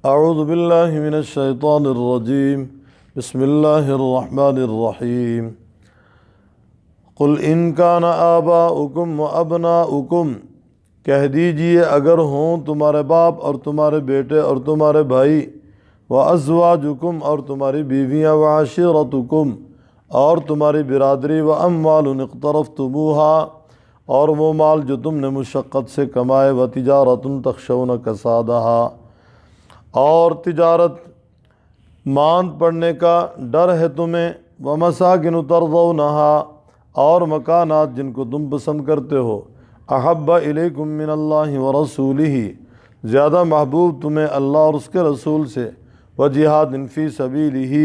اعوذ باللہ من الشیطان الرجیم بسم اللہ الرحمن الرحیم قل ان کان آباؤکم وابناؤکم، کہہ دیجئے اگر ہوں تمہارے باپ اور تمہارے بیٹے اور تمہارے بھائی، وازواجکم اور تمہاری بیویاں، وعشیرتکم اور تمہاری برادری، واموال اقترفتموها اور وہ مال جو تم نے مشقت سے کمائے، وتجارت تخشون کسادہا اور تجارت ماند پڑنے کا ڈر ہے تمہیں، ومساکن ترضونہا اور مکانات جن کو تم پسند کرتے ہو، احب الیکم من اللہ ورسولہ زیادہ محبوب تمہیں اللہ اور اس کے رسول سے، وجہاد فی سبیلہ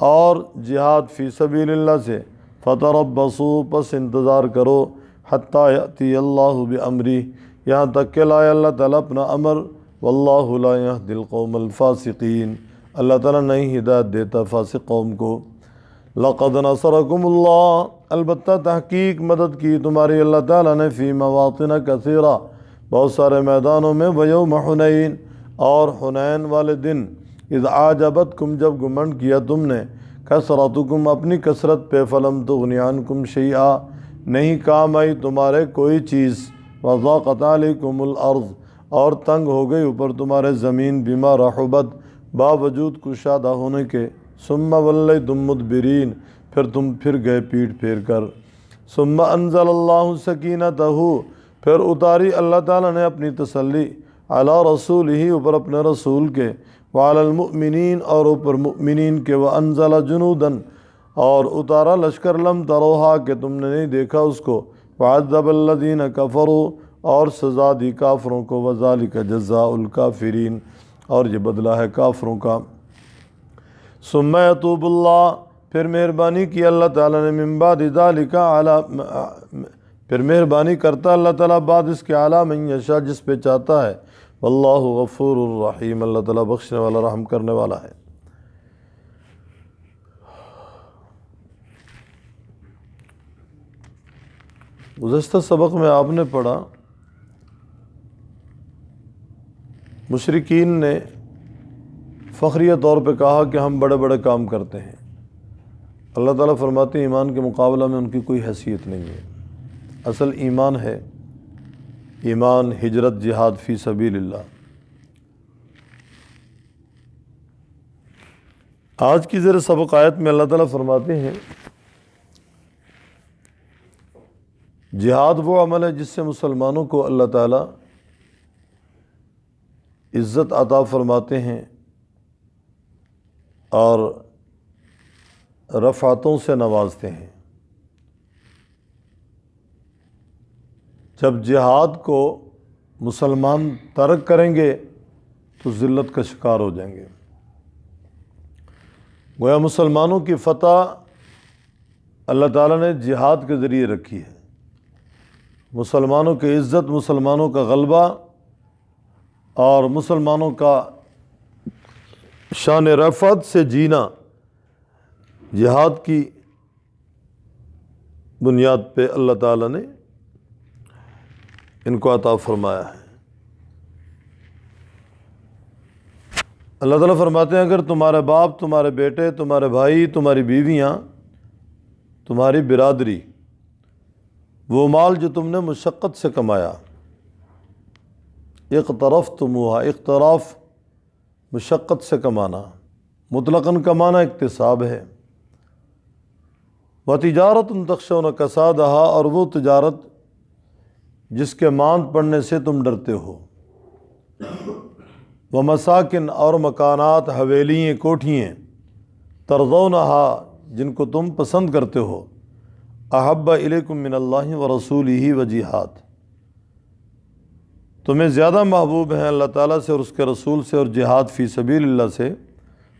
اور جہاد فی سبیل اللہ سے، فتربصوا پس انتظار کرو، حتی یأتی اللہ بامرہ یہاں تک کہ لائے اللہ تعالیٰ اپنا امر، واللہ لا یہدی القوم الفاسقین اللہ تعالیٰ نہیں ہدایت دیتا فاسق قوم کو۔ لقد نصرکم اللہ البتہ تحقیق مدد کی تمہاری اللہ تعالیٰ نے، فی مواطن کثیرہ بہت سارے میدانوں میں، ویوم حنین اور حنین والے دن، اذ اعجبتکم جب گمنڈ کیا تم نے، کثرتکم اپنی کثرت پہ، فلم تغنی عنکم شیئا نہیں کام آئی تمہارے کوئی چیز، وضاقت علیکم الارض اور تنگ ہو گئی اوپر تمہارے زمین، بما رحبت باوجود کشادہ ہونے کے، ثم ولیتم مدبرین پھر تم پھر گئے پیٹھ پھیر کر، ثم انزل اللہ سکینتہ پھر اتاری اللہ تعالیٰ نے اپنی تسلی، علی رسولہ اوپر اپنے رسول کے، وعلی المؤمنین اور اوپر مؤمنین کے، وانزل جنوداً اور اتارا لشکر، لم تروہا کہ تم نے نہیں دیکھا اس کو، وعذب الذین کفروا اور سزا دی کافروں کو، وذالک جزاء الکافرین اور یہ بدلہ ہے کافروں کا۔ ثم یتوب اللہ پھر مہربانی کی اللہ تعالیٰ نے، من بعد ذالک پھر مہربانی کرتا اللہ تعالیٰ بعد اس کے، علی من یشاء جس پہ چاہتا ہے، واللہ غفور الرحیم اللہ تعالیٰ بخشنے والا رحم کرنے والا ہے۔ گزشتہ سبق میں آپ نے پڑھا مشرکین نے فخریہ طور پہ کہا کہ ہم بڑے بڑے کام کرتے ہیں۔ اللہ تعالیٰ فرماتے ہیں ایمان کے مقابلہ میں ان کی کوئی حیثیت نہیں ہے۔ اصل ایمان ہے ایمان، ہجرت، جہاد فی سبیل اللہ۔ آج کی زیر سبق آیت میں اللہ تعالیٰ فرماتے ہیں جہاد وہ عمل ہے جس سے مسلمانوں کو اللہ تعالیٰ عزت عطا فرماتے ہیں اور رفعتوں سے نوازتے ہیں۔ جب جہاد کو مسلمان ترک کریں گے تو ذلت کا شکار ہو جائیں گے۔ گویا مسلمانوں کی فتح اللہ تعالیٰ نے جہاد کے ذریعے رکھی ہے۔ مسلمانوں کی عزت، مسلمانوں کا غلبہ اور مسلمانوں کا شان رفعت سے جینا جہاد کی بنیاد پہ اللہ تعالیٰ نے ان کو عطا فرمایا ہے۔ اللہ تعالیٰ فرماتے ہیں اگر تمہارے باپ، تمہارے بیٹے، تمہارے بھائی، تمہاری بیویاں، تمہاری برادری، وہ مال جو تم نے مشقت سے کمایا، اقترفتموہا اقتراف مشقت سے کمانا، مطلقاً کمانا اکتساب ہے، وتجارت تخشون کسادہا اور وہ تجارت جس کے ماند پڑنے سے تم ڈرتے ہو، ومساکن اور مکانات، حویلیاں، کوٹھیاں، ترضونہا جن کو تم پسند کرتے ہو، احب الیکم من اللہ ورسولہ وجہاد تمہیں زیادہ محبوب ہیں اللہ تعالیٰ سے اور اس کے رسول سے اور جہاد فی سبیل اللہ سے،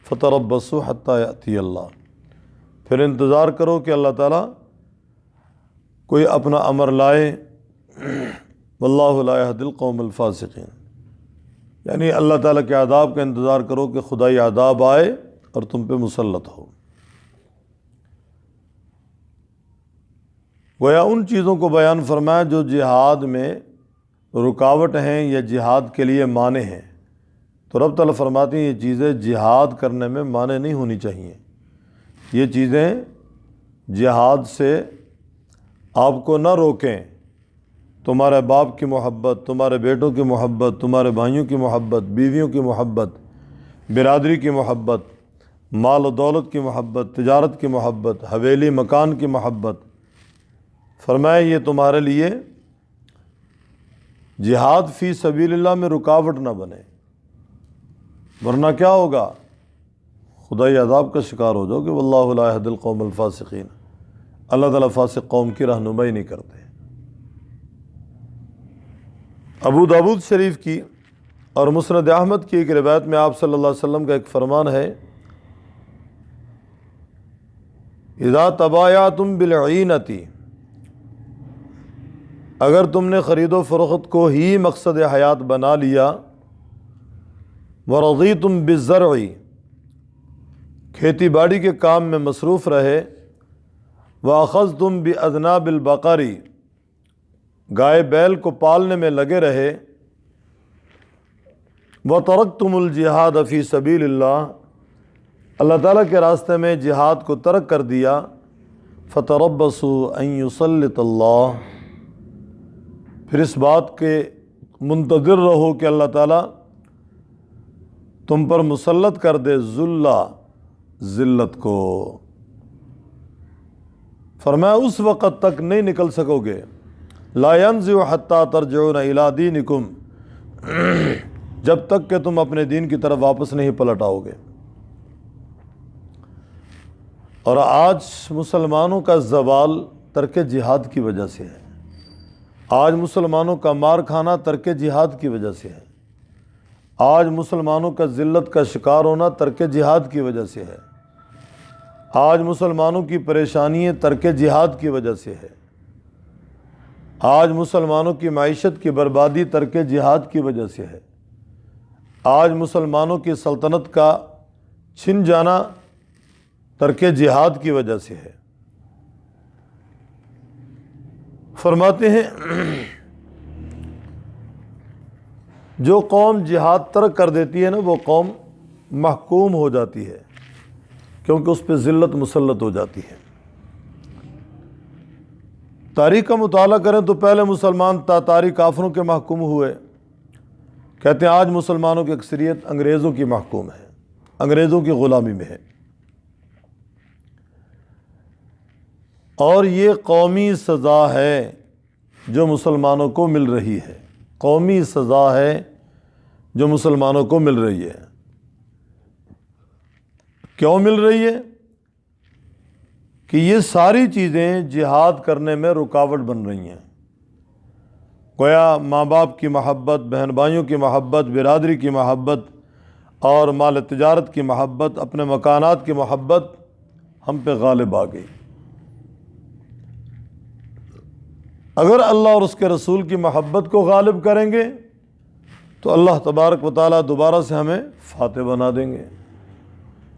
فتربصوا حتی یأتی اللہ پھر انتظار کرو کہ اللہ تعالیٰ کوئی اپنا امر لائے، واللہ لا یہدی القوم الفاسقین یعنی اللہ تعالیٰ کے عذاب کا انتظار کرو کہ خدائی عذاب آئے اور تم پہ مسلط ہو۔ گویا ان چیزوں کو بیان فرمایا جو جہاد میں رکاوٹ ہیں یا جہاد کے لیے مانع ہیں، تو رب تعالیٰ فرماتے ہیں یہ چیزیں جہاد کرنے میں مانع نہیں ہونی چاہیے. یہ چیزیں جہاد سے آپ کو نہ روکیں. تمہارے باپ کی محبت، تمہارے بیٹوں کی محبت، تمہارے بھائیوں کی محبت، بیویوں کی محبت، برادری کی محبت، مال و دولت کی محبت، تجارت کی محبت، حویلی مکان کی محبت. فرمایا یہ تمہارے لیے جہاد فی سبیل اللہ میں رکاوٹ نہ بنے، ورنہ کیا ہوگا؟ خدائی عذاب کا شکار ہو جاؤ کہ واللہ لا یہدی القوم الفاسقین. اللہ تعالیٰ فاسق قوم کی رہنمائی نہیں کرتے. ابو داود شریف کی اور مسند احمد کی ایک روایت میں آپ صلی اللہ علیہ وسلم کا ایک فرمان ہے، اذا تبایعتم بالعینۃ، اگر تم نے خرید و فروخت کو ہی مقصد حیات بنا لیا، ورضیتم بالزرع، کھیتی باڑی کے کام میں مصروف رہے، واخذتم باذناب البقر، گائے بیل کو پالنے میں لگے رہے، وترکتم الجہاد فی سبیل اللہ، اللہ تعالیٰ کے راستے میں جہاد کو ترک کر دیا، فتربصوا ان یسلط اللہ، پھر اس بات کے منتظر رہو کہ اللہ تعالیٰ تم پر مسلط کر دے ذلت کو. فرمایا اس وقت تک نہیں نکل سکو گے، لا ينزع حتى ترجعون الى دینکم، جب تک کہ تم اپنے دین کی طرف واپس نہیں پلٹ آؤ گے. اور آج مسلمانوں کا زوال ترک جہاد کی وجہ سے ہے. آج مسلمانوں کا مار کھانا ترک جہاد کی وجہ سے ہے. آج مسلمانوں کا ذلت کا شکار ہونا ترک جہاد کی وجہ سے ہے. آج مسلمانوں کی پریشانییں ترک جہاد کی وجہ سے ہے. آج مسلمانوں کی معیشت کی بربادی ترک جہاد کی وجہ سے ہے. آج مسلمانوں کی سلطنت کا چھن جانا ترک جہاد کی وجہ سے ہے. فرماتے ہیں جو قوم جہاد ترک کر دیتی ہے نا، وہ قوم محکوم ہو جاتی ہے، کیونکہ اس پہ ذلت مسلط ہو جاتی ہے. تاریخ کا مطالعہ کریں تو پہلے مسلمان تاتاری کافروں کے محکوم ہوئے. کہتے ہیں آج مسلمانوں کی اکثریت انگریزوں کی محکوم ہے، انگریزوں کی غلامی میں ہے. اور یہ قومی سزا ہے جو مسلمانوں کو مل رہی ہے. قومی سزا ہے جو مسلمانوں کو مل رہی ہے. کیوں مل رہی ہے؟ کہ یہ ساری چیزیں جہاد کرنے میں رکاوٹ بن رہی ہیں. گویا ماں باپ کی محبت، بہن بھائیوں کی محبت، برادری کی محبت اور مال تجارت کی محبت، اپنے مکانات کی محبت ہم پہ غالب آ گئی. اگر اللہ اور اس کے رسول کی محبت کو غالب کریں گے تو اللہ تبارک و تعالیٰ دوبارہ سے ہمیں فاتح بنا دیں گے.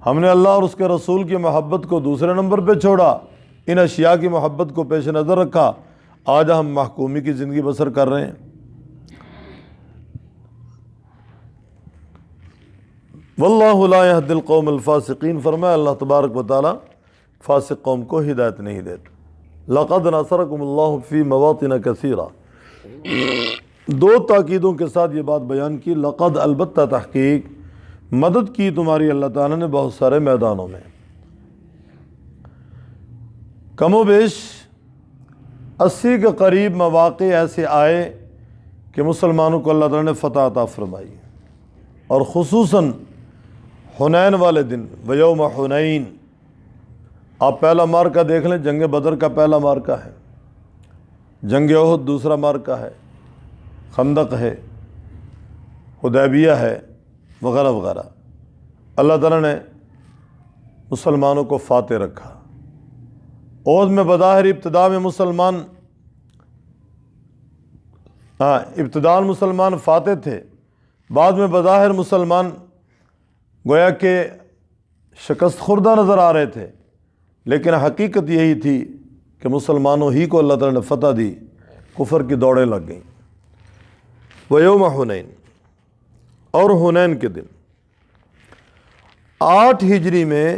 ہم نے اللہ اور اس کے رسول کی محبت کو دوسرے نمبر پہ چھوڑا، ان اشیاء کی محبت کو پیش نظر رکھا، آج ہم محکومی کی زندگی بسر کر رہے ہیں. واللہ لا یہدی القوم الفاسقین، فرمایا اللہ تبارک و تعالیٰ فاسق قوم کو ہدایت نہیں دیتے. لقد نصرکم اللہ فی مواطن کثیرہ، دو تاکیدوں کے ساتھ یہ بات بیان کی. لقد، البتہ تحقیق، مدد کی تمہاری اللہ تعالیٰ نے بہت سارے میدانوں میں. کم و بیش 80 کے قریب مواقع ایسے آئے کہ مسلمانوں کو اللہ تعالیٰ نے فتح عطا فرمائی. اور خصوصاً حنین والے دن، ویوم حنین، آپ پہلا مارکہ دیکھ لیں، جنگ بدر کا پہلا مارکہ ہے، جنگ احد دوسرا مارکہ ہے، خندق ہے، حدیبیہ ہے، وغیرہ وغیرہ. اللہ تعالیٰ نے مسلمانوں کو فاتح رکھا. احد میں بظاہر ابتداء میں ابتداء مسلمان فاتح تھے، بعد میں بظاہر مسلمان گویا کہ شکست خوردہ نظر آ رہے تھے، لیکن حقیقت یہی تھی کہ مسلمانوں ہی کو اللہ تعالیٰ نے فتح دی، کفر کی دوڑیں لگ گئیں. ویوم حنین، اور حنین کے دن 8 ہجری میں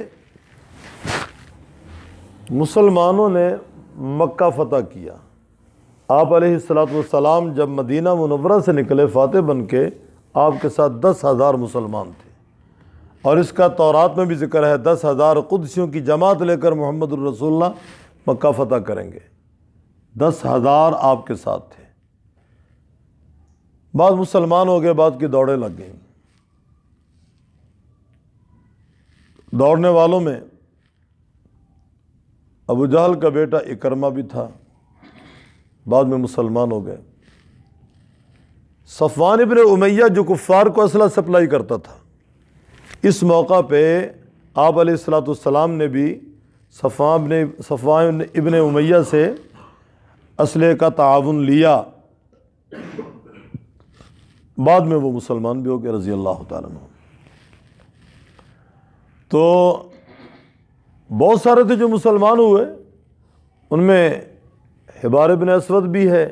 مسلمانوں نے مکہ فتح کیا۔ آپ علیہ الصلوۃ والسلام جب مدینہ منورہ سے نکلے فاتح بن کے، آپ کے ساتھ 10,000 مسلمان تھے، اور اس کا تورات میں بھی ذکر ہے 10,000 قدسیوں کی جماعت لے کر محمد الرسول اللہ مکہ فتح کریں گے۔ 10,000 آپ کے ساتھ تھے۔ بعض مسلمان ہو گئے، بعض کی دوڑیں لگ گئیں۔ دوڑنے والوں میں ابو جہل کا بیٹا اکرمہ بھی تھا، بعد میں مسلمان ہو گئے۔ صفوان ابن امیہ جو کفار کو اسلحہ سپلائی کرتا تھا، اس موقع پہ آپ علیہ الصلوۃ والسلام نے بھی صفوان ابن امیہ سے اسلحے کا تعاون لیا۔ بعد میں وہ مسلمان بھی ہو گئے رضی اللہ تعالیٰ عنہ۔ تو بہت سارے تھے جو مسلمان ہوئے، ان میں حبار بن اسود بھی ہے،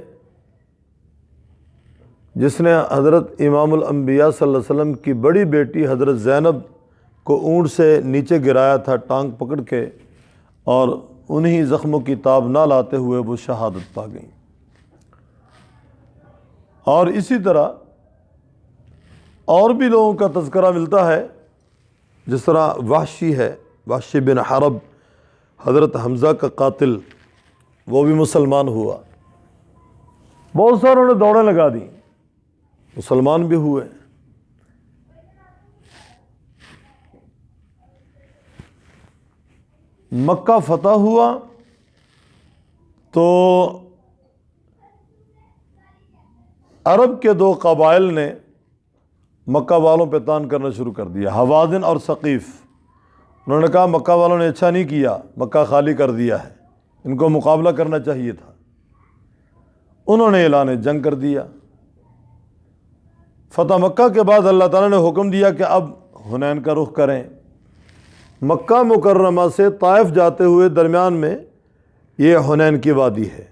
جس نے حضرت امام الانبیاء صلی اللہ علیہ وسلم کی بڑی بیٹی حضرت زینب کو اونٹ سے نیچے گرایا تھا ٹانگ پکڑ کے، اور انہی زخموں کی تاب نہ لاتے ہوئے وہ شہادت پا گئیں۔ اور اسی طرح اور بھی لوگوں کا تذکرہ ملتا ہے، جس طرح وحشی ہے، وحشی بن حرب، حضرت حمزہ کا قاتل، وہ بھی مسلمان ہوا۔ بہت ساروں نے دوڑیں لگا دیں، مسلمان بھی ہوئے۔ مکہ فتح ہوا تو عرب کے 2 قبائل نے مکہ والوں پہ تان کرنا شروع کر دیا، ہوازن اور ثقیف۔ انہوں نے کہا مکہ والوں نے اچھا نہیں کیا، مکہ خالی کر دیا ہے، ان کو مقابلہ کرنا چاہیے تھا۔ انہوں نے اعلان جنگ کر دیا۔ فتح مکہ کے بعد اللہ تعالیٰ نے حکم دیا کہ اب حنین کا رخ کریں۔ مکہ مکرمہ سے طائف جاتے ہوئے درمیان میں یہ حنین کی وادی ہے۔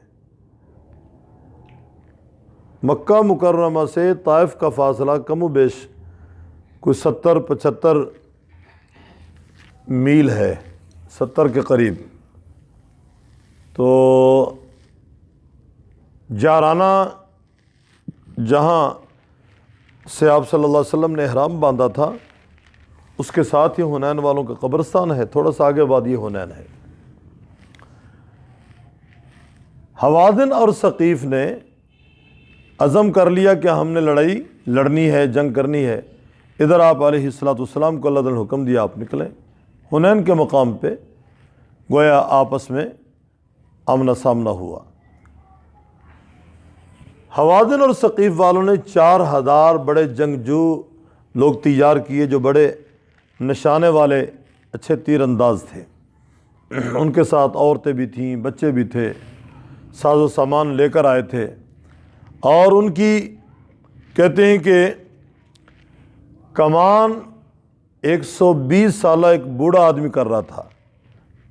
مکہ مکرمہ سے طائف کا فاصلہ کم و بیش کوئی 70-75 میل ہے، 70 کے قریب۔ تو جارانہ جہاں سے آپ صلی اللہ علیہ وسلم نے احرام باندھا تھا، اس کے ساتھ ہی حنین والوں کا قبرستان ہے، تھوڑا سا آگے وادی حنین ہے۔ ہوازن اور ثقیف نے عزم کر لیا کہ ہم نے لڑائی لڑنی ہے، جنگ کرنی ہے۔ ادھر آپ علیہ الصلوۃ والسلام کو اللہ تعالیٰ نے حکم دیا آپ نکلیں۔ حنین کے مقام پہ گویا آپس میں آمنا سامنا ہوا۔ ہوازن اور ثقیف والوں نے 4,000 بڑے جنگجو لوگ تیار کیے، جو بڑے نشانے والے اچھے تیر انداز تھے۔ ان کے ساتھ عورتیں بھی تھیں، بچے بھی تھے، ساز و سامان لے کر آئے تھے۔ اور ان کی کہتے ہیں کہ کمان 120 سالہ ایک بوڑھا آدمی کر رہا تھا،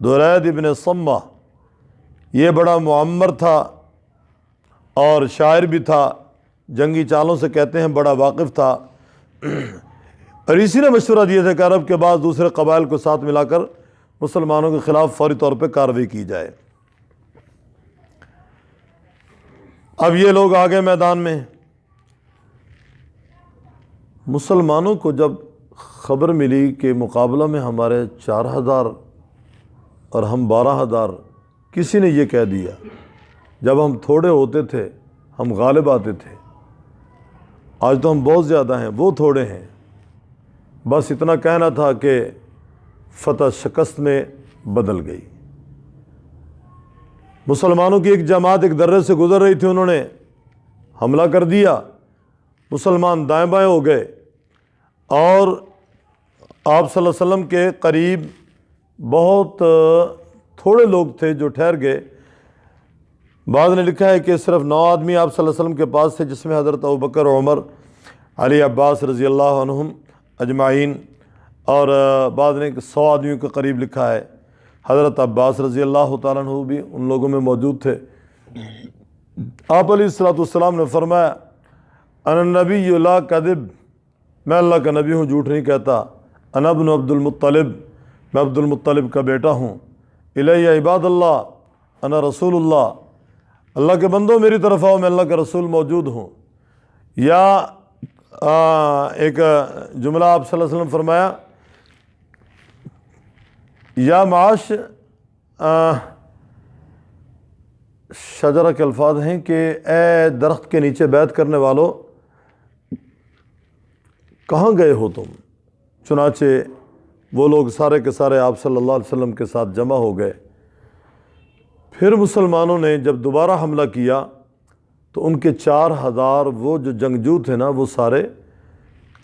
درید ابن صمہ۔ یہ بڑا معمر تھا اور شاعر بھی تھا، جنگی چالوں سے کہتے ہیں بڑا واقف تھا۔ اور اسی نے مشورہ دیا تھا کہ عرب کے بعد دوسرے قبائل کو ساتھ ملا کر مسلمانوں کے خلاف فوری طور پہ کارروائی کی جائے۔ اب یہ لوگ آگے میدان میں۔ مسلمانوں کو جب خبر ملی کہ مقابلہ میں ہمارے 4,000 اور ہم 12,000، کسی نے یہ کہہ دیا جب ہم تھوڑے ہوتے تھے ہم غالب آتے تھے، آج تو ہم بہت زیادہ ہیں، وہ تھوڑے ہیں۔ بس اتنا کہنا تھا کہ فتح شکست میں بدل گئی۔ مسلمانوں کی ایک جماعت ایک درے سے گزر رہی تھی، انہوں نے حملہ کر دیا، مسلمان دائیں بائیں ہو گئے، اور آپ صلی اللہ علیہ وسلم کے قریب بہت تھوڑے لوگ تھے جو ٹھہر گئے۔ بعض نے لکھا ہے کہ صرف 9 آدمی آپ صلی اللہ علیہ وسلم کے پاس تھے، جس میں حضرت ابوبکر، عمر، علی، عباس رضی اللہ عنہم اجمعین، اور بعض نے 100 آدمیوں کے قریب لکھا ہے۔ حضرت عباس رضی اللہ تعالیٰ عنہ بھی ان لوگوں میں موجود تھے۔ آپ علیہ الصلوۃ والسلام نے فرمایا، انا النبی لا کذب، میں اللہ کا نبی ہوں، جھوٹ نہیں کہتا، انا ابن عبد المطلب، میں عبد المطلب کا بیٹا ہوں، الیہ عباد اللہ انا رسول اللہ، اللہ کے بندوں میری طرف آؤ، میں اللہ کا رسول موجود ہوں۔ یا ایک جملہ آپ صلی اللہ علیہ وسلم فرمایا، یا معاش شجرہ کے الفاظ ہیں کہ اے درخت کے نیچے بیعت کرنے والوں، کہاں گئے ہو تم؟ چنانچہ وہ لوگ سارے کے سارے آپ صلی اللہ علیہ وسلم کے ساتھ جمع ہو گئے۔ پھر مسلمانوں نے جب دوبارہ حملہ کیا تو ان کے 4000 وہ جو جنگجو تھے نا، وہ سارے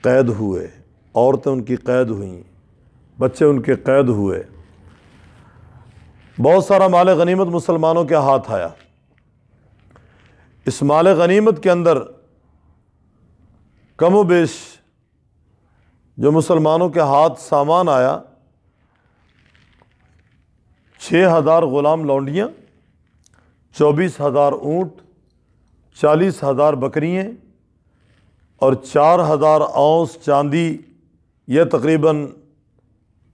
قید ہوئے، عورتیں ان کی قید ہوئیں، بچے ان کے قید ہوئے، بہت سارا مال غنیمت مسلمانوں کے ہاتھ آیا۔ اس مال غنیمت کے اندر کم و بیش جو مسلمانوں کے ہاتھ سامان آیا، 6000 غلام لونڈیاں، 24000 اونٹ، 40000 بکریاں اور 4000 اونس چاندی، یہ تقریباً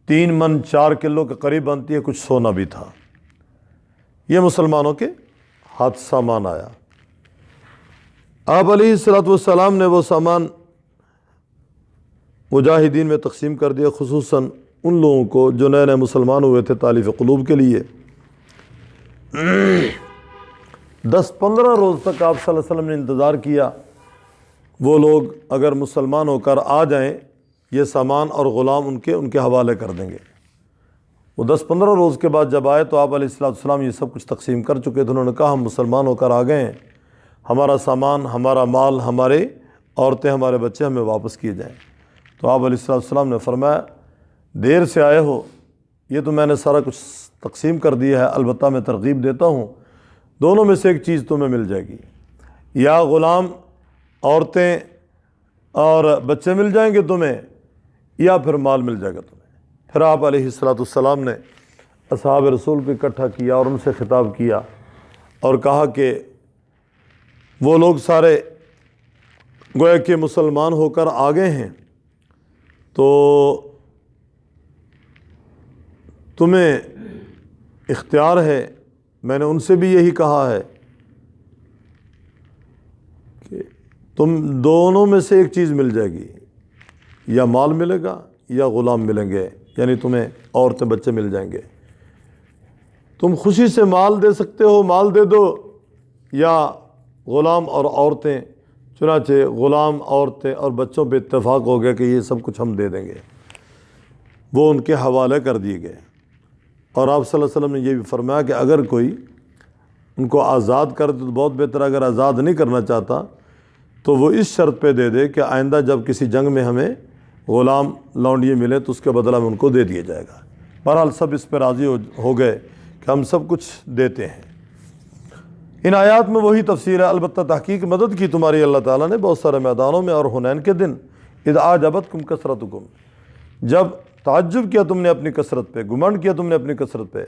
3 من 4 کلو کے قریب بنتی ہے، کچھ سونا بھی تھا۔ یہ مسلمانوں کے ہاتھ سامان آیا۔ آپ علیہ الصلوۃ والسلام نے وہ سامان مجاہدین میں تقسیم کر دیا، خصوصاً ان لوگوں کو جو نئے نئے مسلمان ہوئے تھے تالیف قلوب کے لیے۔ 10-15 روز تک آپ صلی اللہ علیہ وسلم نے انتظار کیا، وہ لوگ اگر مسلمان ہو کر آ جائیں یہ سامان اور غلام ان کے حوالے کر دیں گے۔ وہ 10-15 روز کے بعد جب آئے تو آپ علیہ السلام یہ سب کچھ تقسیم کر چکے تھے۔ انہوں نے کہا ہم مسلمان ہو کر آ گئے ہیں، ہمارا سامان، ہمارا مال، ہمارے عورتیں، ہمارے بچے ہمیں واپس کیے جائیں۔ تو آپ علیہ السلام نے فرمایا دیر سے آئے ہو، یہ تو میں نے سارا کچھ تقسیم کر دیا ہے، البتہ میں ترغیب دیتا ہوں دونوں میں سے ایک چیز تمہیں مل جائے گی، یا غلام، عورتیں اور بچے مل جائیں گے تمہیں، یا پھر مال مل جائے گا تمہیں۔ پھر آپ علیہ السلام نے اصحاب رسول کو اکٹھا کیا اور ان سے خطاب کیا اور کہا کہ وہ لوگ سارے گویا کہ مسلمان ہو کر آ گئے ہیں، تو تمہیں اختیار ہے، میں نے ان سے بھی یہی کہا ہے کہ تم دونوں میں سے ایک چیز مل جائے گی، یا مال ملے گا یا غلام ملیں گے، یعنی تمہیں عورتیں بچے مل جائیں گے۔ تم خوشی سے مال دے سکتے ہو، مال دے دو، یا غلام اور عورتیں۔ چنانچہ غلام، عورتیں اور بچوں پہ اتفاق ہو گیا کہ یہ سب کچھ ہم دے دیں گے، وہ ان کے حوالے کر دیے گئے۔ اور آپ صلی اللہ علیہ وسلم نے یہ بھی فرمایا کہ اگر کوئی ان کو آزاد کر دے تو بہت بہتر، اگر آزاد نہیں کرنا چاہتا تو وہ اس شرط پہ دے دے کہ آئندہ جب کسی جنگ میں ہمیں غلام لونڈیے ملے تو اس کے بدلہ میں ان کو دے دیا جائے گا۔ بہرحال سب اس پہ راضی ہو گئے کہ ہم سب کچھ دیتے ہیں۔ ان آیات میں وہی تفسیر ہے، البتہ تحقیق مدد کی تمہاری اللہ تعالیٰ نے بہت سارے میدانوں میں، اور حنین کے دن اذ اعجبتکم کثرتکم، جب تعجب کیا تم نے اپنی کثرت پہ، گمنڈ کیا تم نے اپنی کثرت پہ،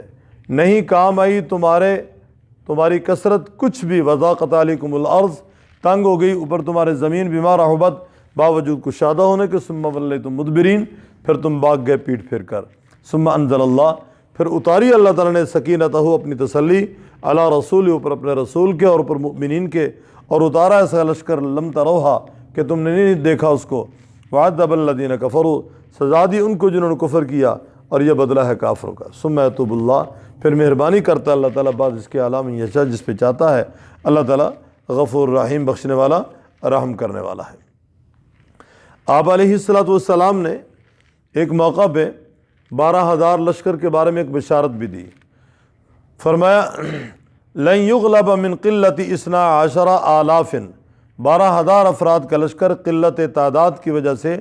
نہیں کام آئی تمہاری کثرت کچھ بھی، وضاقت علیکم الارض، تنگ ہو گئی اوپر تمہارے زمین، بما رحبت، باوجود کشادہ ہونے کے، ثم ولیتم مدبرین، پھر تم بھاگ گئے پیٹ پھیر کر، ثم انزل اللہ، پھر اتاری اللہ تعالیٰ نے سکینتہ، اپنی تسلی، علی رسول، اوپر اپنے رسول کے اور اوپر مؤمنین کے، اور اتارا ایسا لشکر لم تروہا کہ تم نے نہیں دیکھا اس کو، وعذب الذین کفروا، سزا دی ان کو جنہوں نے کفر کیا، اور یہ بدلہ ہے کافروں کا، ثم یتوب اللہ، پھر مہربانی کرتا ہے اللہ تعالیٰ بعد اس کے عالم یشاء، جس پہ چاہتا ہے۔ اللہ تعالیٰ غفور رحیم، بخشنے والا، رحم کرنے والا ہے۔ آپ علیہ السلام نے ایک موقع پہ 12,000 لشکر کے بارے میں ایک بشارت بھی دی، فرمایا لن یغلب من قلت 12,000 12,000 افراد کا لشکر قلت تعداد کی وجہ سے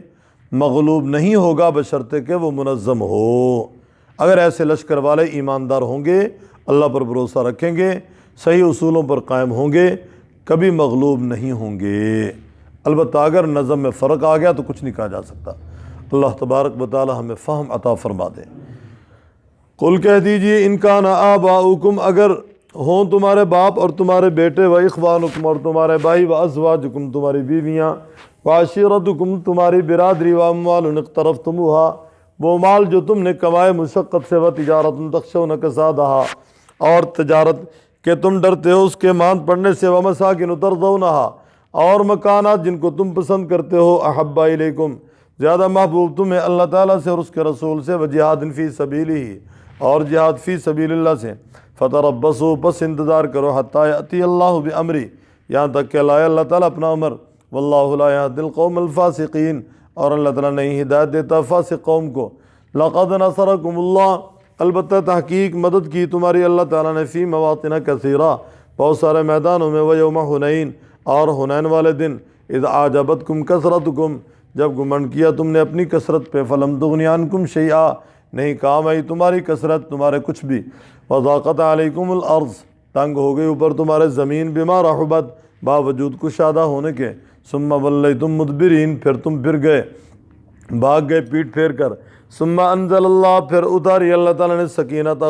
مغلوب نہیں ہوگا، بشرطے کہ وہ منظم ہو۔ اگر ایسے لشکر والے ایماندار ہوں گے، اللہ پر بھروسہ رکھیں گے، صحیح اصولوں پر قائم ہوں گے، کبھی مغلوب نہیں ہوں گے۔ البتہ اگر نظم میں فرق آ گیا تو کچھ نہیں کہا جا سکتا۔ اللہ تبارک و تعالی ہمیں فہم عطا فرما دے۔ قل کہہ دیجئے ان کان آباؤکم، اگر ہوں تمہارے باپ اور تمہارے بیٹے، و اخوانکم، اور تمہارے بھائی، و ازواجکم، تمہاری بیویاں، وعشیرتکم تمہاری برادری، واموال اقترفتموها وہ مال جو تم نے کمائے مشقت سے، وتجارت تخشون کسادہا اور تجارت کہ تم ڈرتے ہو اس کے ماند پڑنے سے، ومساکن ترضونہا اور مکانات جن کو تم پسند کرتے ہو، احب الیکم زیادہ محبوب تمہیں اللہ تعالیٰ سے اور اس کے رسول سے، وجہاد فی سبیلہ اور جہاد فی سبیل اللہ سے، فتربصوا پس انتظار کرو، حتی یأتی اللہ بامری یہاں تک کہ لائے اللہ تعالیٰ اپنا امر، واللہ لا یہدی القوم الفاسقین اور اللہ تعالیٰ نہیں ہدایت دیتا فاسق قوم کو۔ لقد نصرکم اللہ البتہ تحقیق مدد کی تمہاری اللہ تعالیٰ نے، فی مواطن کثیرہ بہت سارے میدانوں میں، ویوم حنین اور حنین والے دن، اذ اعجبتکم کثرتکم جب گمنڈ کیا تم نے اپنی کثرت پہ، فلم تغنی عنکم شیئا نہیں کام آئی تمہاری کثرت تمہارے کچھ بھی، وضاقت علیکم الارض تنگ ہو گئی اوپر تمہارے زمین، بما رحبت باوجود کشادہ ہونے کے، ثم ولیتم مدبرین پھر تم پھر گئے بھاگ گئے پیٹ پھیر کر، ثم انزل اللہ پھر اتاری اللہ تعالیٰ نے سکینتہ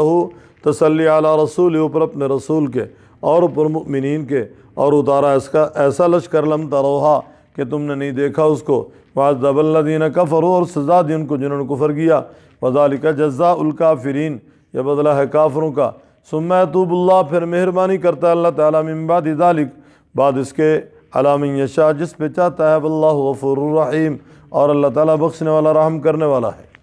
تسلی علی رسول اوپر اپنے رسول کے اور اوپر مؤمنین کے، اور اتارا اس کا ایسا لشکر لم تروہا کہ تم نے نہیں دیکھا اس کو، وعذب الذین کفروا اور سزا دی ان کو جنہوں نے کفر کیا، وذالک جزاء الکافرین یہ بدلہ ہے کافروں کا، ثم یتوب اللہ پھر مہربانی کرتا ہے اللہ تعالیٰ، من بعد ذالک بعد اس کے، علی من یشاء جس پہ چاہتا ہے، واللہ غفور الرحیم اور اللہ تعالیٰ بخشنے والا رحم کرنے والا ہے۔